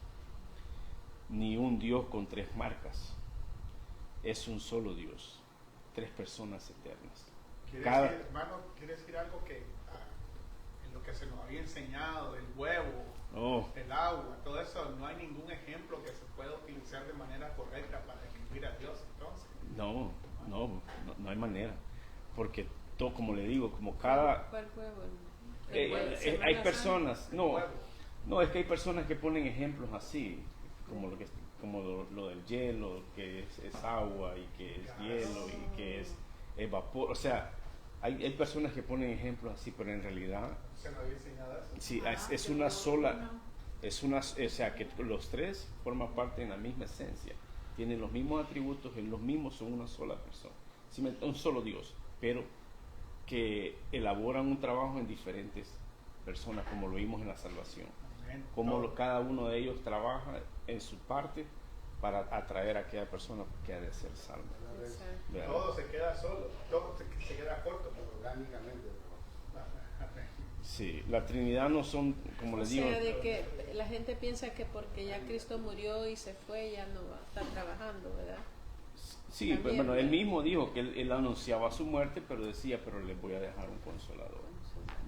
ni un Dios con tres marcas. Es un solo Dios, tres personas eternas. ¿Quiere decir algo que en lo que se nos había enseñado, el huevo, el agua, todo eso, no hay ningún ejemplo que se pueda utilizar de manera correcta para describir a Dios entonces? No, No hay manera. Porque todo, como le digo, como cada... ¿Cuál huevo? hay personas, no, es que hay personas que ponen ejemplos así, como lo del hielo, que es agua y que es hielo y que es vapor. O sea, hay personas que ponen ejemplos así, pero en realidad Se me había enseñado eso. sí, es una sola, o sea, que los tres forman parte de la misma esencia, tienen los mismos atributos, los mismos, son una sola persona, un solo Dios, pero que elaboran un trabajo en diferentes personas, como lo vimos en la salvación. Amén. Como cada uno de ellos trabaja en su parte para atraer a aquella persona que ha de ser salva. Exacto. ¿Verdad? Todo se queda solo, todo se queda corto. Orgánicamente, Amén. Sí, la Trinidad no son, como les digo, O sea, de que la gente piensa que porque ya Cristo murió y se fue, ya no va a estar trabajando, ¿verdad? sí, también, bueno, él ¿verdad? mismo dijo que él anunciaba su muerte, pero decía, pero les voy a dejar un consolador,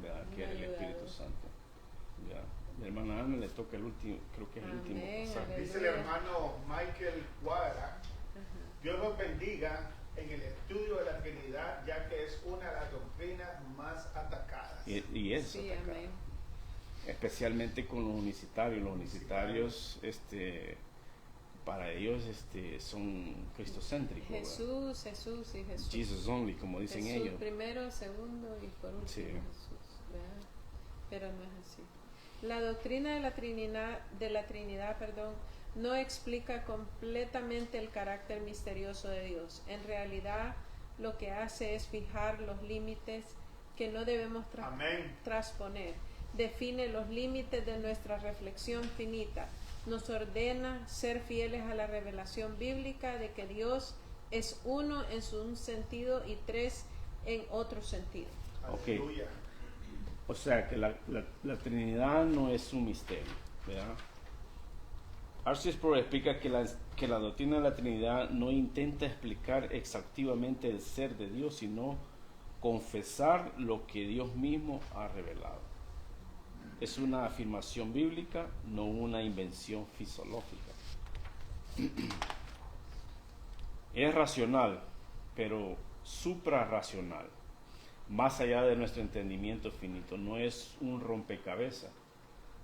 ¿verdad? Que era el Espíritu Santo. ¿Verdad? Mi hermana Ana le toca el último, creo que es el último Amén, pasaje. aleluya. Dice el hermano Michael Cuadra, Ajá. Dios los bendiga en el estudio de la Trinidad, ya que es una de las doctrinas más atacadas. Y es Sí, atacada. amén. Especialmente con los unicitarios. Los unicitarios, para ellos, son cristocéntricos. ¿verdad? Jesús y Jesús. Jesus only, como dicen Jesús ellos. primero, segundo y por último Sí. Jesús, ¿verdad? Pero no es así. La doctrina de la Trinidad, no explica completamente el carácter misterioso de Dios. En realidad, lo que hace es fijar los límites que no debemos Amén. trasponer. Define los límites de nuestra reflexión finita. Nos ordena ser fieles a la revelación bíblica de que Dios es uno en un sentido y tres en otro sentido. Ok. Aleluya. O sea que la Trinidad no es un misterio, ¿verdad? R.C. Sproul explica que la doctrina de la Trinidad no intenta explicar exhaustivamente el ser de Dios, sino confesar lo que Dios mismo ha revelado. Es una afirmación bíblica, no una invención fisiológica. Es racional, pero suprarracional, más allá de nuestro entendimiento finito. No es un rompecabezas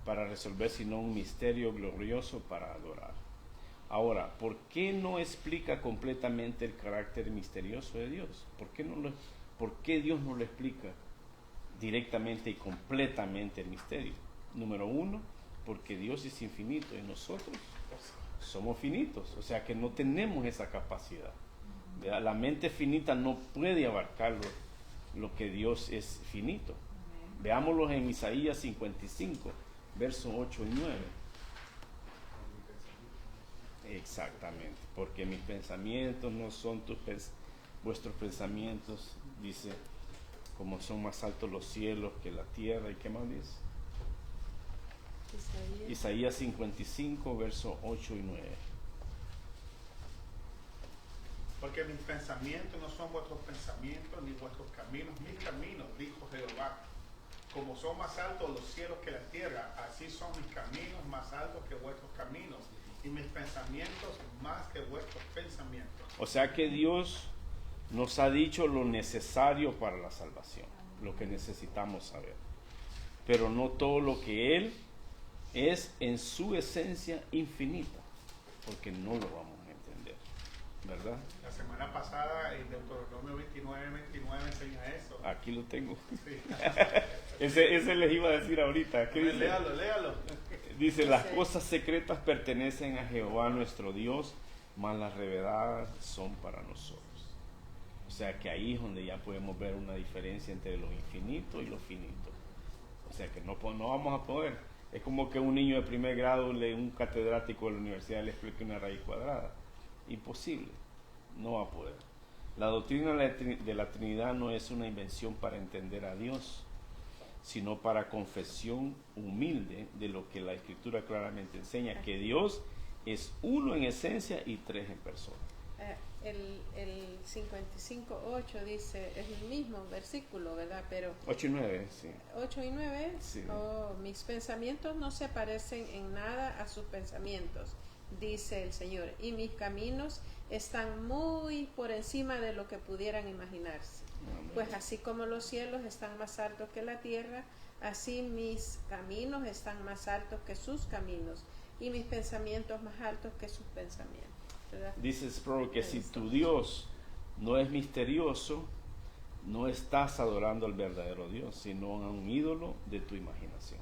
para resolver, sino un misterio glorioso para adorar. Ahora, ¿por qué no explica completamente el carácter misterioso de Dios? ¿Por qué Dios no lo explica directamente y completamente el misterio? Número uno, porque Dios es infinito y nosotros somos finitos, o sea que no tenemos esa capacidad. ¿Verdad? La mente finita no puede abarcar lo que Dios es finito. Veámoslo en Isaías 55, versos 8 y 9. Exactamente, porque mis pensamientos no son vuestros pensamientos, dice, como son más altos los cielos que la tierra. ¿Y qué más dice? Isaías 55, versos 8 y 9. Porque mis pensamientos no son vuestros pensamientos, ni vuestros caminos, mis caminos, dijo Jehová. Como son más altos los cielos que la tierra, así son mis caminos más altos que vuestros caminos, y mis pensamientos más que vuestros pensamientos. O sea que Dios nos ha dicho lo necesario para la salvación, lo que necesitamos saber. Pero no todo lo que Él es en su esencia infinita, porque no lo vamos a entender, ¿verdad? La semana pasada en Deuteronomio 29 enseña eso. Aquí lo tengo. Sí. Ese les iba a decir ahorita. ¿Qué dice? Léalo. Dice, las cosas secretas pertenecen a Jehová nuestro Dios, mas las reveladas son para nosotros. O sea que ahí es donde ya podemos ver una diferencia entre lo infinito y lo finito. O sea que no vamos a poder. Es como que un niño de primer grado, un catedrático de la universidad le explique una raíz cuadrada. Imposible. No va a poder. La doctrina de la Trinidad no es una invención para entender a Dios, sino para confesión humilde de lo que la Escritura claramente enseña, que Dios es uno en esencia y tres en persona. El 55.8 dice, es el mismo versículo, ¿verdad? Pero 8 y 9, sí. 8 y 9, Sí. mis pensamientos no se parecen en nada a sus pensamientos, dice el Señor, y mis caminos están muy por encima de lo que pudieran imaginarse. Pues así como los cielos están más altos que la tierra, así mis caminos están más altos que sus caminos, y mis pensamientos más altos que sus pensamientos. ¿Verdad? Dice Sproul que si tu Dios no es misterioso, no estás adorando al verdadero Dios, sino a un ídolo de tu imaginación.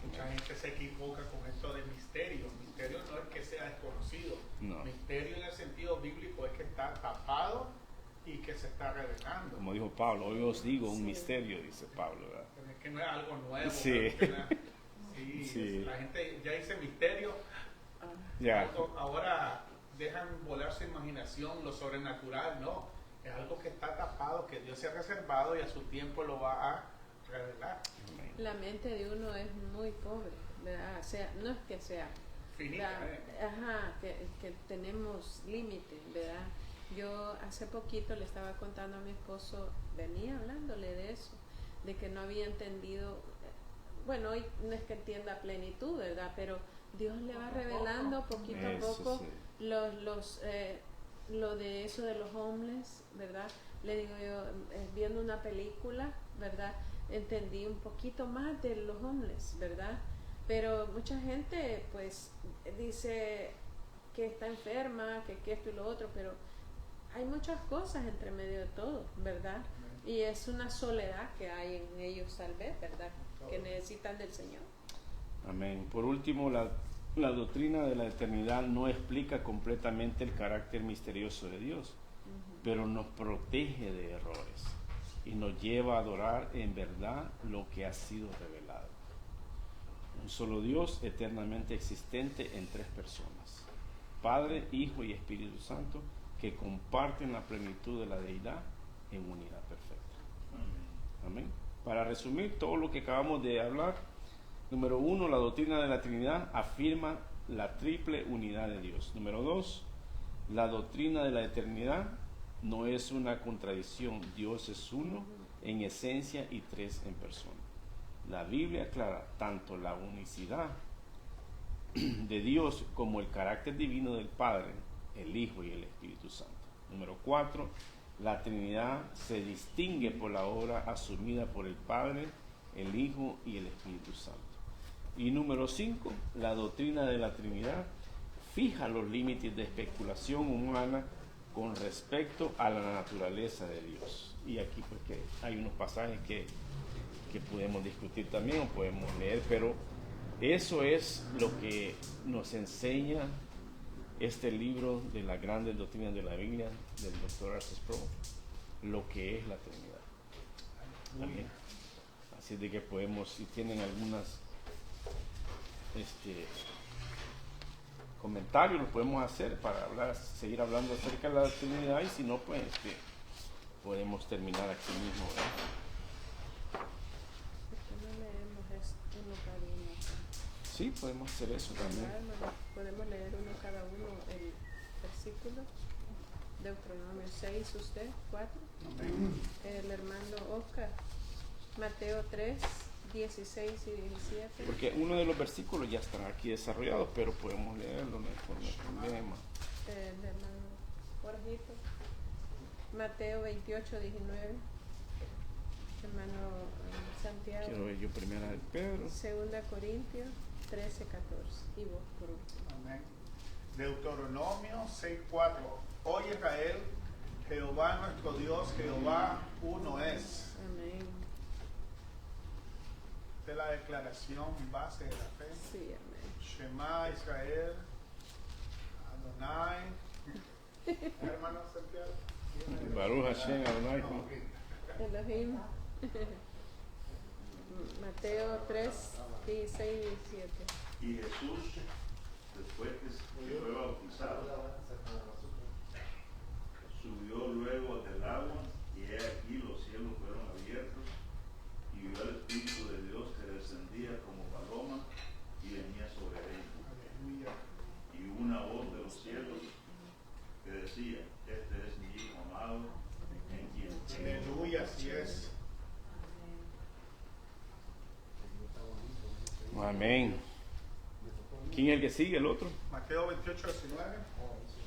Mucha gente se equivoca con esto de misterio. Misterio no es que sea desconocido. No. Misterio en el sentido bíblico es que está tapado y que se está revelando. Como dijo Pablo, hoy os digo un Sí. misterio, dice Pablo, ¿verdad? Pero es que no es algo nuevo. Sí. algo que no- sí, Sí. La gente ya dice misterio. Ya. Ahora dejan volar su imaginación, lo sobrenatural, no. Es algo que está tapado, que Dios se ha reservado y a su tiempo lo va a revelar. La mente de uno es muy pobre, ¿verdad? O sea, no es que sea, Finita, que tenemos límites, ¿verdad? Yo hace poquito le estaba contando a mi esposo, venía hablándole de eso, de que no había entendido, bueno, hoy no es que entienda a plenitud, ¿verdad? Pero Dios le va revelando poquito a Eso poco sí. lo de eso de los homeless, ¿verdad? Le digo yo, viendo una película, ¿verdad? Entendí un poquito más de los homeless, ¿verdad? Pero mucha gente pues dice que está enferma, que esto y lo otro, pero hay muchas cosas entre medio de todo, ¿verdad? Y es una soledad que hay en ellos tal vez, ¿verdad? Que necesitan del Señor. Amén. Por último, la doctrina de la eternidad no explica completamente el carácter misterioso de Dios, pero nos protege de errores y nos lleva a adorar en verdad lo que ha sido revelado. Un solo Dios eternamente existente en tres personas, Padre, Hijo y Espíritu Santo, que comparten la plenitud de la deidad en unidad perfecta. Amén. Para resumir todo lo que acabamos de hablar, número 1, la doctrina de la Trinidad afirma la triple unidad de Dios. Número 2, la doctrina de la eternidad no es una contradicción. Dios es uno en esencia y tres en persona. La Biblia aclara tanto la unicidad de Dios como el carácter divino del Padre, el Hijo y el Espíritu Santo. Número 4, la Trinidad se distingue por la obra asumida por el Padre, el Hijo y el Espíritu Santo. Y número 5, la doctrina de la Trinidad fija los límites de especulación humana con respecto a la naturaleza de Dios. Y aquí pues que hay unos pasajes que podemos discutir también o podemos leer, pero eso es lo que nos enseña este libro de las grandes doctrinas de la Biblia del Dr. R.C. Sproul, lo que es la Trinidad. Amén. Así de que podemos, si tienen algunas comentarios, lo podemos hacer para seguir hablando acerca de la Trinidad, y si no, pues podemos terminar aquí mismo, ¿verdad? ¿Por qué no leemos uno cada uno acá? Sí, podemos hacer eso también. Hermano, podemos leer uno cada uno el versículo. Deuteronomio 6, usted, 4. El hermano Oscar, Mateo 3, 16 y 17. Porque uno de los versículos ya están aquí desarrollados, pero podemos leerlo, no hay problema. El hermano Jorgito, Mateo 28, 19. Hermano Santiago, Quiero ver yo primera de Pedro. 2 Corintios 13, 14. Y vos por último. Amén. Deuteronomio 6:4. Oye Israel, Jehová nuestro Dios, Jehová uno es. Amén. Esta es la declaración base de la fe. Sí, amén. Shema Israel, Adonai. Hermano Santiago. Baruch Hashem Adonai. Elohim. Mateo 3, 16 y 17. Y Jesús, después que fue bautizado, subió luego del agua, y he aquí los cielos fueron abiertos, y vio al Espíritu de Dios que descendía como paloma y venía sobre él. Aleluya. Y una voz de los cielos que decía: este es mi Hijo amado, en quien tengo Aleluya, así es. Amén. ¿Quién es el que sigue, el otro? Mateo 28, 19.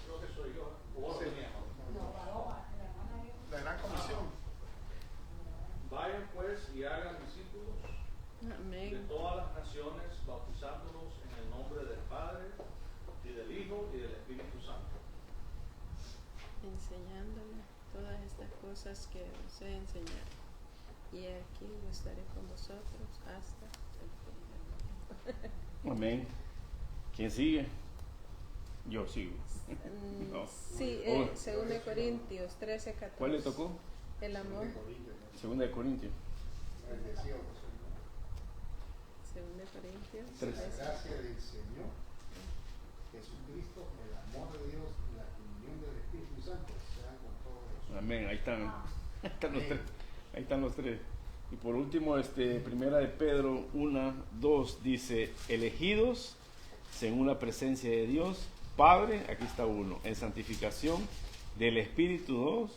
Creo que soy yo. O otro Sí. mismo. No, paloma, la hermana dijo. La gran comisión. Vayan pues y hagan discípulos de Amén. todas las naciones, bautizándolos en el nombre del Padre, y del Hijo, y del Espíritu Santo. Enseñándole todas estas cosas que os he enseñado. Y aquí yo estaré con vosotros hasta el fin del mundo. Amén. ¿Quién sigue? Yo sigo. No. Sí, Oh. 2 Corintios 13, 14. ¿Cuál le tocó? El amor. Segunda de Corintios. Bendecido, 2 Corintios Tres. la 13. gracia del Señor Jesucristo, el amor de Dios, la comunión del Espíritu Santo sean con todos nosotros. Amén. Ahí están los tres. Ahí están los tres. Y por último, primera de Pedro 1, 2 dice, elegidos según la presencia de Dios, Padre, aquí está uno, en santificación del Espíritu 2,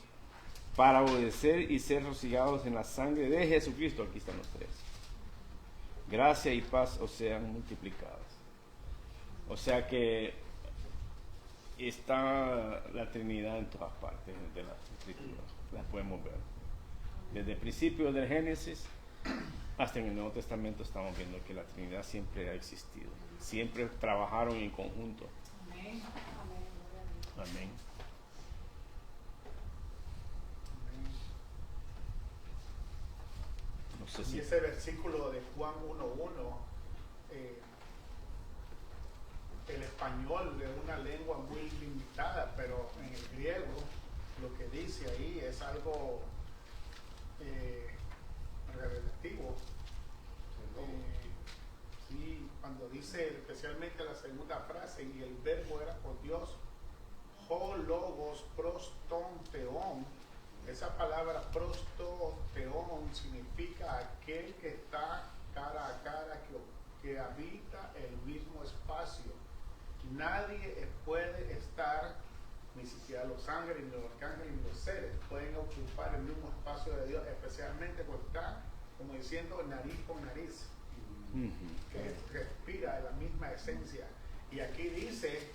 para obedecer y ser rociados en la sangre de Jesucristo, aquí están los tres. Gracia y paz os sean multiplicadas. O sea que está la Trinidad en todas partes de las Escrituras, las podemos ver. Desde el principio del Génesis hasta en el Nuevo Testamento estamos viendo que la Trinidad siempre ha existido. Siempre trabajaron en conjunto. Amén. Amén. Gloria a Dios. Amén. No sé Y si... ese versículo de Juan 1:1, el español es una lengua muy limitada, pero en el griego lo que dice ahí es algo revelativo. Sí, cuando dice especialmente la segunda frase, y el verbo era por Dios, ho logos proston theon. Esa palabra prostoteón significa aquel que está cara a cara, que habita el mismo espacio. Nadie puede estar, ni siquiera los ángeles, ni los arcángeles, ni los seres, pueden ocupar el mismo espacio de Dios, especialmente porque está, como diciendo, nariz con nariz, que respira de la misma esencia. Y aquí dice,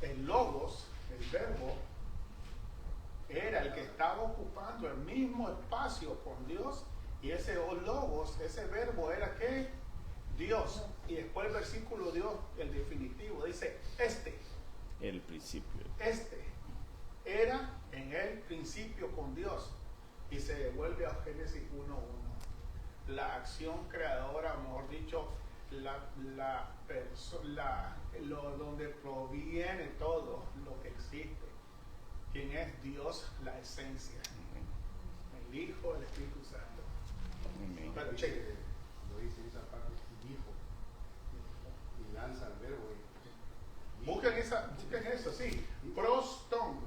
el logos, el verbo, era el que estaba ocupando el mismo espacio con Dios, y ese logos, ese verbo era ¿qué? Dios. Y después el versículo Dios, el definitivo, dice El principio. este era en el principio con Dios, y se devuelve a Génesis 1:1. La acción creadora, mejor dicho, donde proviene todo lo que existe. ¿Quién es Dios? La esencia. El Hijo, el Espíritu Santo. Amén. Pero cheque. Lo dice esa parte, dijo, y lanza el verbo. Busquen eso, sí. Proston,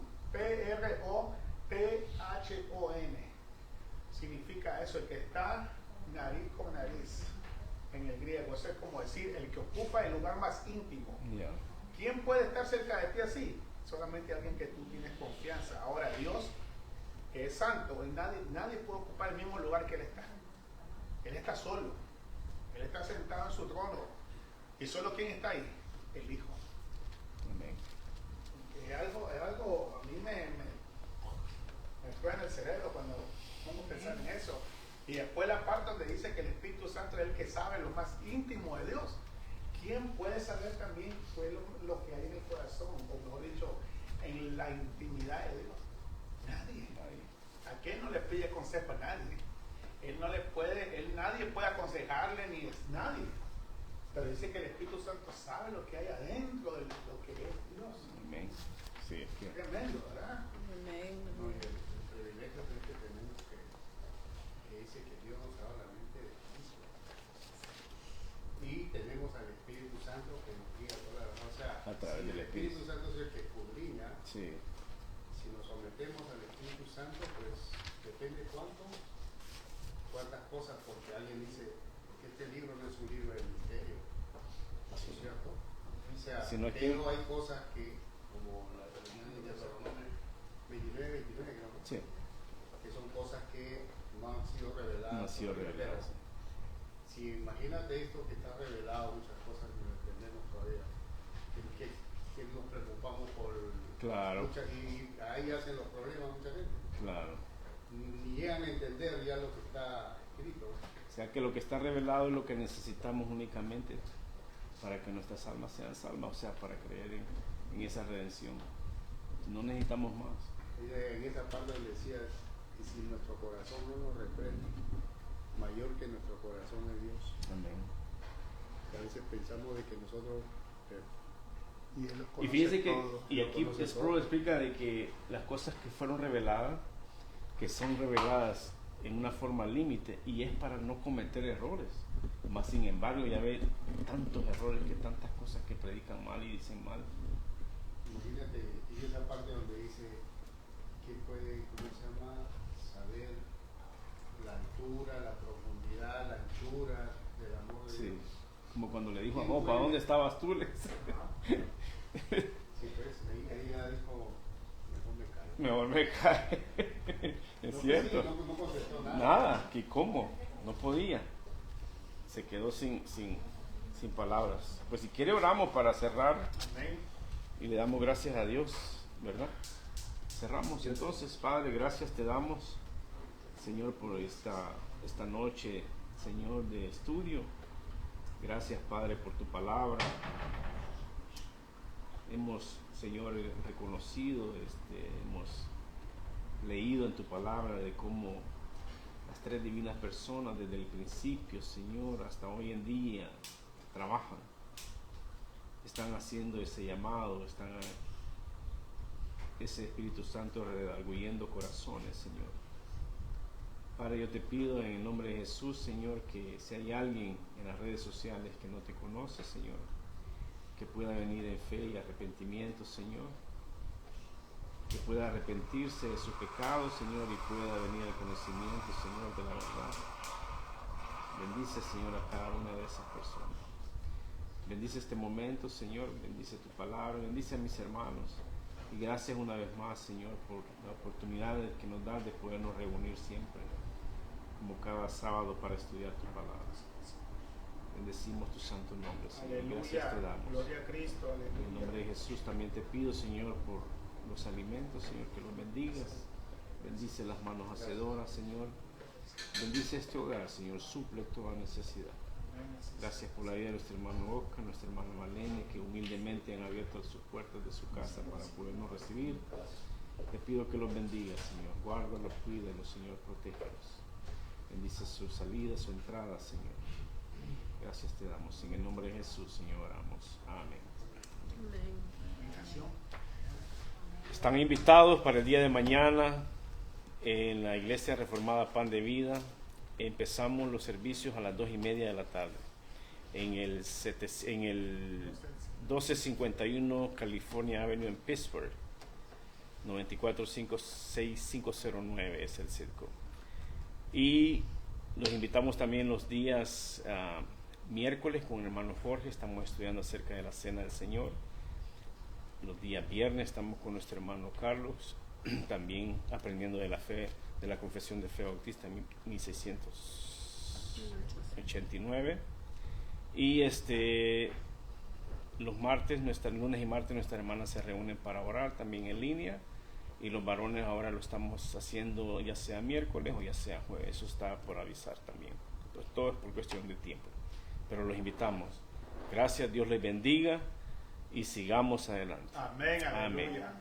P-R-O-T-H-O-N. Significa eso, el que está nariz con nariz en el griego. Eso es como decir, el que ocupa el lugar más íntimo. Ya. ¿Quién puede estar cerca de ti así? Solamente alguien que tú tienes confianza. Ahora, Dios, que es santo, nadie puede ocupar el mismo lugar que Él está. Él está solo. Él está sentado en su trono. ¿Y solo quién está ahí? El Hijo. Amén. Es algo, a mí me suena el cerebro cuando pongo a pensar en eso. Y después la parte donde dice que el Espíritu Santo es el que sabe lo más íntimo de Dios. ¿Quién puede saber también fue lo que hay en el corazón? O mejor dicho, en la intimidad de Dios. Nadie. ¿A qué no le pide consejo a nadie? Nadie puede aconsejarle ni es nadie. Pero dice que el Espíritu Santo sabe lo que hay adentro de lo que es Dios. Amén. Sí, es que... Tremendo, ¿verdad? Amén. No, y el privilegio que tenemos que dice que Dios nos ha dado la mente de Cristo. Y tenemos al Espíritu Santo que nos guía toda la verdad. O sea, A través si del el Espíritu Santo es el que escudriña, Sí. si nos sometemos al Espíritu Santo, pues depende cuántas cosas, porque alguien dice que este libro no es un libro de misterio, ¿no es cierto? O sea, Sino que- pero hay cosas que, como la religión de Deuteronomio 29, creo, ¿no? Sí. Que son cosas que no han sido reveladas. No ha sido todavía, revelado. pero si imagínate esto que está revelado, muchas cosas que no entendemos todavía. Claro, Y ahí hacen los problemas mucha gente. claro. Ni llegan a entender ya lo que está escrito. O sea que lo que está revelado es lo que necesitamos únicamente para que nuestras almas sean salvas, o sea, para creer en esa redención. No necesitamos más. En esa parte donde decía, y si nuestro corazón no nos reprende, mayor que nuestro corazón es Dios. Amén. A veces pensamos de que nosotros... y Él los Y conoce fíjense que, todo, y lo aquí conoce Sproul todo. explica de que las cosas que fueron reveladas, que son reveladas en una forma límite, y es para no cometer errores. Más sin embargo, ya ve tantos errores, que tantas cosas que predican mal y dicen mal. Imagínate, y esa parte donde dice que puede, ¿cómo se llama? Saber la altura, la profundidad, la anchura del amor de Sí. Dios. Como cuando le dijo a ¿Quién Job, ¿a puede? dónde estabas tú? Le dice. Sí, pues, ahí ya dijo, mejor me callo. Mejor me cae. Es No, cierto. sí, no contestó nada. Nada, que cómo, no podía. Se quedó sin palabras. Pues si quiere oramos para cerrar Amén. y le damos gracias a Dios, ¿verdad? Cerramos entonces, Padre, gracias te damos, Señor, por esta noche, Señor, de estudio. Gracias, Padre, por tu palabra. Hemos, Señor, reconocido, hemos leído en tu palabra de cómo las tres divinas personas desde el principio, Señor, hasta hoy en día trabajan, están haciendo ese llamado, están ese Espíritu Santo redarguyendo corazones, Señor. Padre, yo te pido en el nombre de Jesús, Señor, que si hay alguien en las redes sociales que no te conoce, Señor, que pueda venir en fe y arrepentimiento, Señor, que pueda arrepentirse de sus pecados, Señor, y pueda venir al conocimiento, Señor, de la verdad. Bendice, Señor, a cada una de esas personas. Bendice este momento, Señor, bendice tu palabra, bendice a mis hermanos. Y gracias una vez más, Señor, por la oportunidad que nos das de podernos reunir siempre, como cada sábado, para estudiar tu palabra. Bendecimos tu santo nombre, Señor. Gracias te Aleluya. damos. Gloria a Cristo. En el Aleluya. nombre de Jesús también te pido, Señor, por los alimentos, Señor, que los bendigas. Bendice las manos hacedoras, Señor. Bendice este hogar, Señor. Suple toda necesidad. Gracias por la vida de nuestro hermano Oscar, nuestra hermana Malene, que humildemente han abierto sus puertas de su casa para podernos recibir. Te pido que los bendiga, Señor. Guárdalos, cuídalos, Señor. Protégelos. Bendice su salida, su entrada, Señor. Gracias te damos. En el nombre de Jesús, Señor, oramos. Amén. Amén. Están invitados para el día de mañana en la Iglesia Reformada Pan de Vida. Empezamos los servicios a las 2:30 de la tarde en el 1251 California Avenue en Pittsburgh. 9456509 es el circo. Y los invitamos también los días miércoles con el hermano Jorge. Estamos estudiando acerca de la Cena del Señor. Los días viernes estamos con nuestro hermano Carlos, también aprendiendo de la fe, de la Confesión de Fe Bautista 1689. Y los martes, lunes y martes, nuestras hermanas se reúnen para orar también en línea. Y los varones ahora lo estamos haciendo ya sea miércoles o ya sea jueves. Eso está por avisar también. Entonces, todo es por cuestión de tiempo. Pero los invitamos. Gracias, Dios les bendiga y sigamos adelante. Amén. Amén. Aleluya.